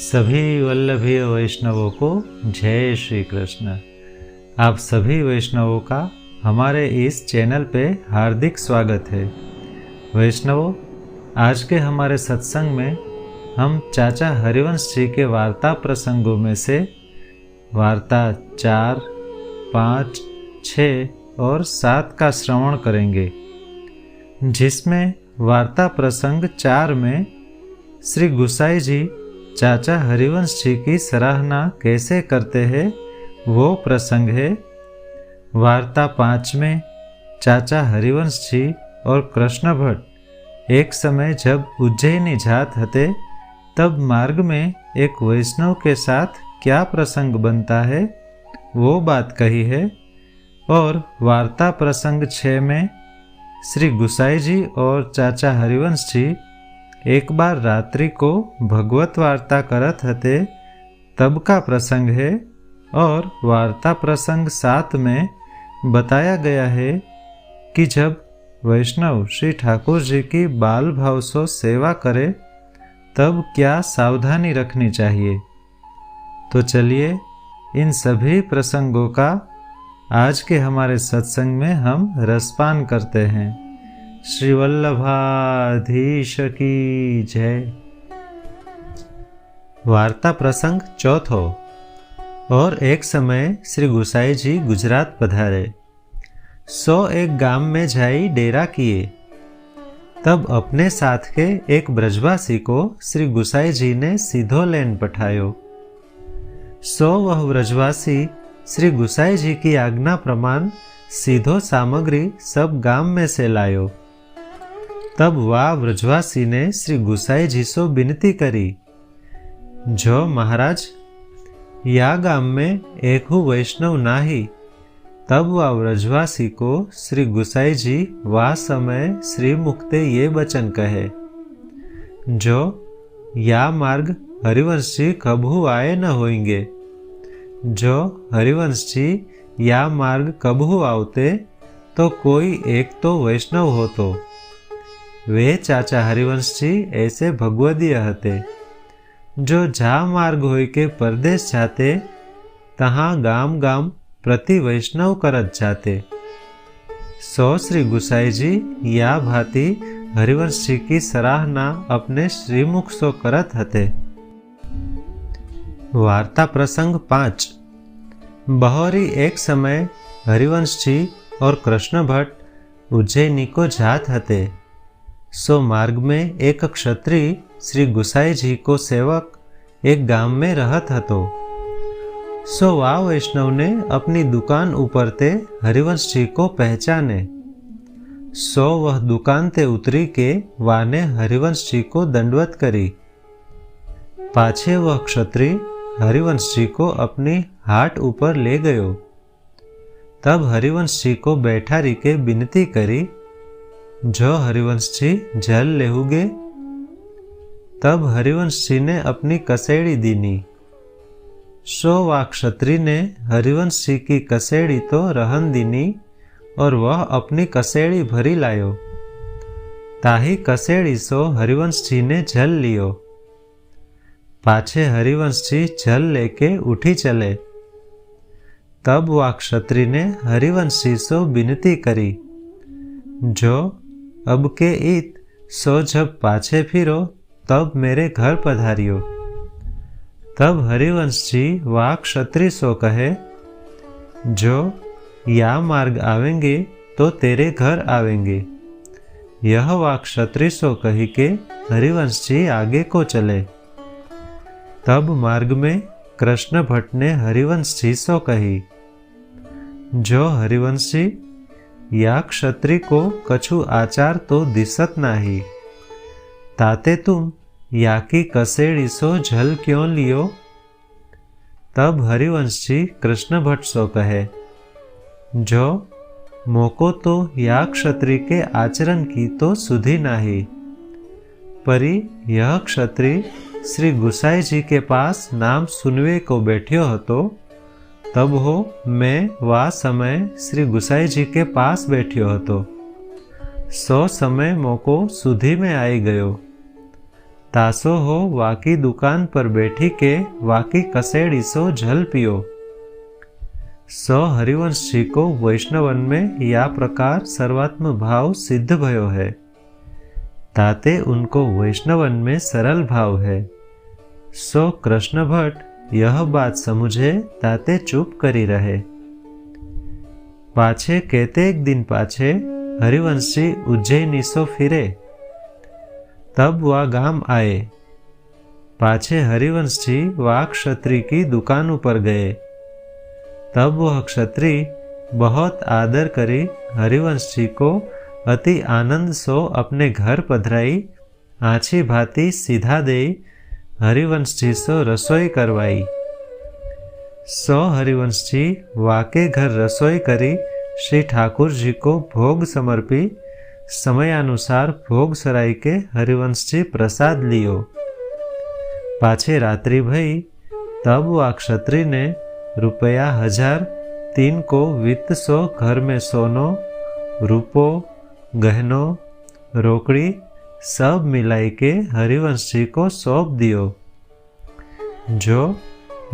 सभी वल्लभीय वैष्णवों को जय श्री कृष्ण। आप सभी वैष्णवों का हमारे इस चैनल पे हार्दिक स्वागत है। वैष्णवों, आज के हमारे सत्संग में हम चाचा हरिवंश जी के वार्ता प्रसंगों में से वार्ता 4, 5, 6 और 7 का श्रवण करेंगे, जिसमें वार्ता प्रसंग 4 में श्री गुसाई जी चाचा हरिवंश जी की सराहना कैसे करते हैं वो प्रसंग है। वार्ता 5 में चाचा हरिवंश जी और कृष्ण भट्ट एक समय जब उज्जैनी जात हते तब मार्ग में एक वैष्णव के साथ क्या प्रसंग बनता है वो बात कही है। और वार्ता प्रसंग 6 में श्री गुसाई जी और चाचा हरिवंश जी एक बार रात्रि को भगवत वार्ता करत हते तब का प्रसंग है। और वार्ता प्रसंग 7 में बताया गया है कि जब वैष्णव श्री ठाकुर जी की बाल भाव से सेवा करे तब क्या सावधानी रखनी चाहिए। तो चलिए इन सभी प्रसंगों का आज के हमारे सत्संग में हम रसपान करते हैं। श्री वल्लभाधीश की जय। वार्ता प्रसंग 4। और एक समय श्री गुसाई जी गुजरात पधारे, सो एक गाम में जाई डेरा किए। तब अपने साथ के एक ब्रजवासी को श्री गुसाई जी ने सीधो लेन पठायो। सो वह ब्रजवासी श्री गुसाई जी की आज्ञा प्रमाण सीधो सामग्री सब गाम में से लायो। तब वह ब्रजवासी ने श्री गुसाई जी से विनती करी, जो महाराज या गाम में एक वैष्णव नाही। तब वह ब्रजवासी को श्री गुसाई जी वह समय श्री मुक्ते ये वचन कहे, जो या मार्ग हरिवंश जी कभू आए न होंगे। जो हरिवंश जी या मार्ग कभू आवते तो कोई एक तो वैष्णव होतो। वे चाचा हरिवंश जी ऐसे भगवदीय हते, जो जहाँ मार्ग होय के परदेश जाते तहाँ गाम गाम प्रति वैष्णव करत जाते। सो श्री गुसाई जी या भांति हरिवंश जी की सराहना अपने श्रीमुख सो करत हते। वार्ता प्रसंग 5। बहोरी एक समय हरिवंश जी और कृष्ण भट्ट उज्जैनी को जात हते। सो मार्ग में एक क्षत्रिय श्री गुसाई जी को सेवक एक गांव में रहत हतो। सो वा वैष्णव ने अपनी दुकान ऊपर ते हरिवंश जी को पहचाने। सो वह दुकान ते उतरी के वाने हरिवंश जी को दंडवत करी। पाछे वह क्षत्रिय हरिवंश जी को अपनी हाट ऊपर ले गयो। तब हरिवंश जी को बैठारी के विनती करी, जो हरिवंश जी जल लेहुगे। तब हरिवंश जी ने अपनी कसेड़ी दीनी। सो वा क्षत्रिय ने हरिवंश जी की कसेड़ी तो रहन दीनी और वह अपनी कसेड़ी भरी लायो। ताही कसेड़ी सो हरिवंश जी ने जल लियो। पाछे हरिवंश जी जल लेके उठी चले। तब वा क्षत्रिय ने हरिवंश जी से विनती करी, जो अब के ईत सो जब पाछे फिरो तब मेरे घर पधारियो। तब हरिवंश जी वा क्षत्रिय सो कहे, जो या मार्ग आवेंगे तो तेरे घर आवेंगे। यह वा क्षत्रिय सो कही के हरिवंश जी आगे को चले। तब मार्ग में कृष्ण भट्ट ने हरिवंश जी सो कही, जो हरिवंश जी या क्षत्रिय को कछु आचार तो दिसत नाही। ताते तुम या की कसेड़ी सो जल क्यों लियो। तब हरिवंश जी कृष्ण भट्ट सो कहे, जो मोको तो या क्षत्रिय के आचरण की तो सुधी नाही। परी यह क्षत्रिय श्री गुसाई जी के पास नाम सुनवे को बैठ्यो हतो। तब हो मैं वा समय श्री गुसाई जी के पास बैठ्यो हतो। सो समय मोको सुधी में आई गयो। तासो हो वाकी दुकान पर बैठी के वाकी कसेड़ी सो जल पियो। सो हरिवंश जी को वैष्णवन में या प्रकार सर्वात्म भाव सिद्ध भयो है। ताते उनको वैष्णवन में सरल भाव है। सो कृष्ण भट्ट यह बात समझे ताते चुप करी रहे। पाछे कहते एक दिन पाछे हरिवंश जी उज्जैनी सो फिरे। तब वह गाम आए। पाछे हरिवंश जी वह क्षत्रिय की दुकान पर गए। तब वह क्षत्रिय बहुत आदर करी हरिवंश जी को अति आनंद सो अपने घर पधराई, आछी भाती सीधा दे हरिवंश जी सो रसोई करवाई। सो हरिवंश जी वाके घर रसोई करी श्री ठाकुर जी को भोग समर्पी, समयानुसार भोग सराय के हरिवंश जी प्रसाद लियो। पाछे रात्रि भई। तब वह क्षत्रिय ने रुपया 1003 को वित्त सो घर में सोनो, रूपो, गहनों, रोकड़ी सब मिलाई के हरिवंश जी को सौंप दियो। जो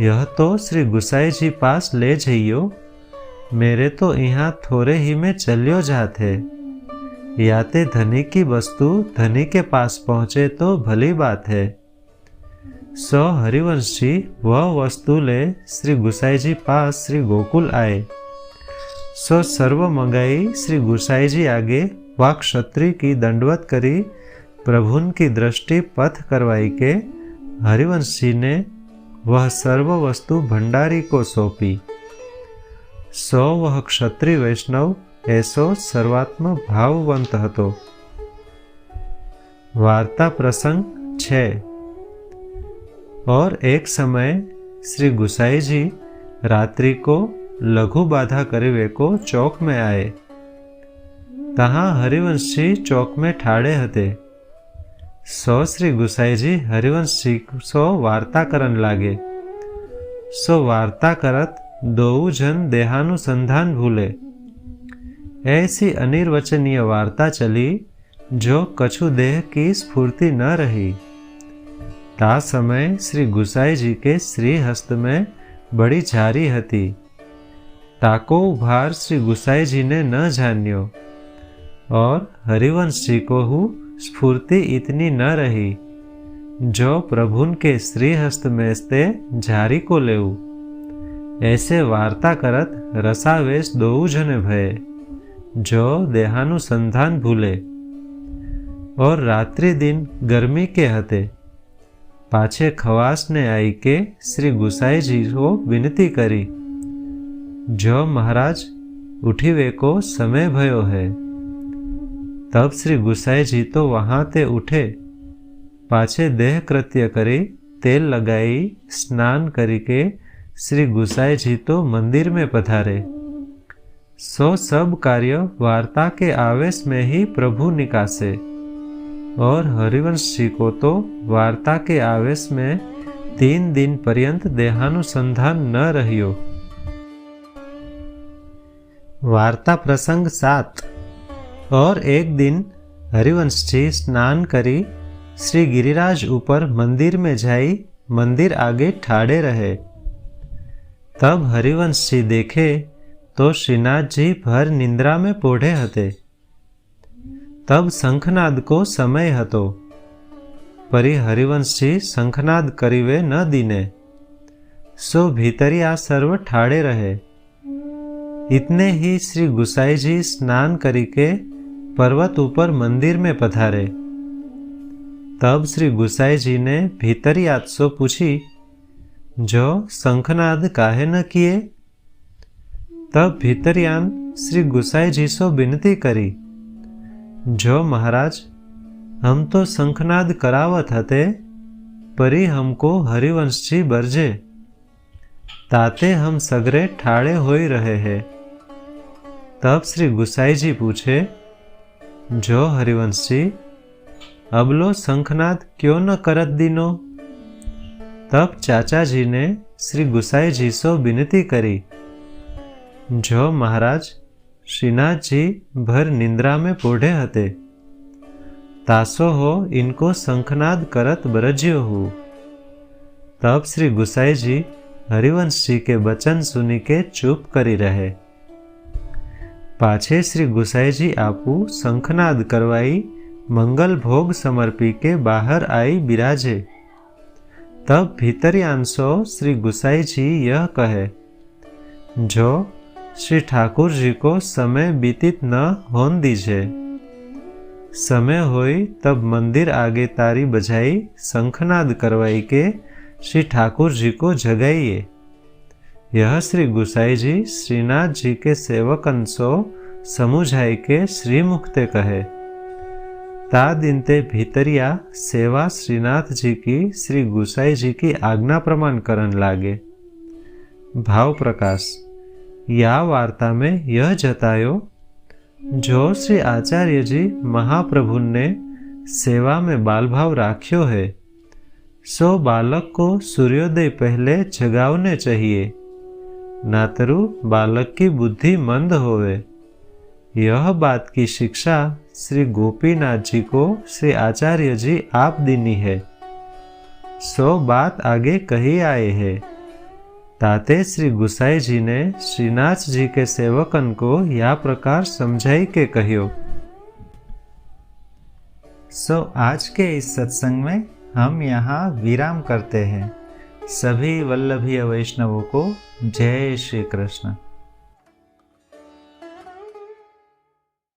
यह तो श्री गुसाई जी पास ले जाइयो, मेरे तो यहाँ थोड़े ही में चलियो जाते। याते धनी की वस्तु धनी के पास पहुँचे तो भली बात है। सो हरिवंश जी वह वस्तु ले श्री गुसाई जी पास श्री गोकुल आए। सो सर्व मंगाई श्री गुसाई जी आगे वह क्षत्रिय की दंडवत करी, प्रभुन की दृष्टि पथ करवाई के हरिवंश जी ने वह सर्व वस्तु भंडारी को सौंपी। सो वह क्षत्रिय वैष्णव ऐसो सर्वात्म भाववंत हतो। वार्ता प्रसंग 6। और एक समय श्री गुसाई जी रात्रि को लघु बाधा करीवे को चौक में आए। तहाँ हरिवंश जी चौक में ठाड़े हते। सो श्री गुसाई जी हरिवंश जी सो वार्ता करन लागे। सो वार्ता करत दोऊ जन देहानुसंधान भूले। ऐसी अनिर्वचनीय वार्ता चली जो कछु देह की स्फूर्ति न रही। ता समय श्री गुसाई जी के श्री हस्त में बड़ी झारी हती। ताको भार श्री गुसाई जी ने न जान्यो और हरिवंश जी को हु स्फूर्ति इतनी न रही जो प्रभुन के श्री हस्त में स्ते झारी को लेऊ। ऐसे वार्ता करत रसावेश दोऊ जने भये जो देहानुसंधान भूले। और रात्रि दिन गर्मी के हते। पाछे खवास ने आई के श्री गुसाई जी को विनती करी, जो महाराज उठीवे को समय भयो है। तब श्री गुसाई जी तो वहां ते उठे। पाछे देह कृत्य करी, तेल लगाई, स्नान करी के श्री गुसाई जी तो मंदिर में पधारे। सो सब कार्य वार्ता के आवेश में ही प्रभु निकासे। और हरिवंश जी को तो वार्ता के आवेश में 3 दिन पर्यंत देहानुसंधान न रहियो। वार्ता प्रसंग 7। और एक दिन हरिवंश जी स्नान करी श्री गिरिराज ऊपर मंदिर में जाई मंदिर आगे ठाड़े रहे। तब हरिवंश जी देखे तो श्रीनाथ जी भर निंद्रा में पोढ़े हते। तब शंखनाद को समय हतो, परी हरिवंश जी शंखनाद करीवे न दीने। सो भीतरिया सर्व ठाड़े रहे। इतने ही श्री गुसाई जी स्नान करी के पर्वत ऊपर मंदिर में पधारे। तब श्री गुसाई जी ने भीतरियात सो पूछी, जो शंखनाद काहे न किए। तब भीतरियान श्री गुसाई जी सो विनती करी, जो महाराज हम तो शंखनाद करावत हते, परी हमको हरिवंश जी बरजे, ताते हम सगरे ठाड़े होई रहे हैं। तब श्री गुसाई जी पूछे, जो हरिवंश जी अब लो शंखनाद क्यों न करत दीनो। तब चाचा जी ने श्री गुसाई जी सो विनती करी, जो महाराज श्रीनाथ जी भर निंद्रा में पोढ़े हते, तासो हो इनको शंखनाद करत बरज्यो हूँ। तब श्री गुसाई जी हरिवंश जी के वचन सुनी के चुप करी रहे। पाछे श्री गुसाई जी आपू शंखनाद करवाई मंगल भोग समर्पी के बाहर आई बिराजे। तब भीतरियांशो श्री गुसाई जी यह कहे, जो श्री ठाकुर जी को समय बीतित न होन दीजिए। समय होई तब मंदिर आगे तारी बजाई शंखनाद करवाई के श्री ठाकुर जी को जगाइए। यह श्री गुसाई जी श्रीनाथ जी के सेवक अंशो समुझाई के श्रीमुखते कहे। ता दिनते भीतरिया सेवा श्रीनाथ जी की श्री गुसाई जी की आज्ञा प्रमाण करन लागे। भाव प्रकाश या वार्ता में यह जतायो, जो श्री आचार्य जी महाप्रभु ने सेवा में बाल भाव राख्यो है, सो बालक को सूर्योदय पहले जगावने चाहिए, नातरु बालक की बुद्धि मंद होवे। यह बात की शिक्षा श्री गोपीनाथ जी को श्री आचार्य जी आप दीनी है। सो बात आगे कही आए है। ताते श्री गुसाई जी ने श्रीनाथ जी के सेवकन को या प्रकार समझाई के कहियो। सो आज के इस सत्संग में हम यहाँ विराम करते हैं। सभी वल्लभीय वैष्णवों को जय श्री कृष्ण।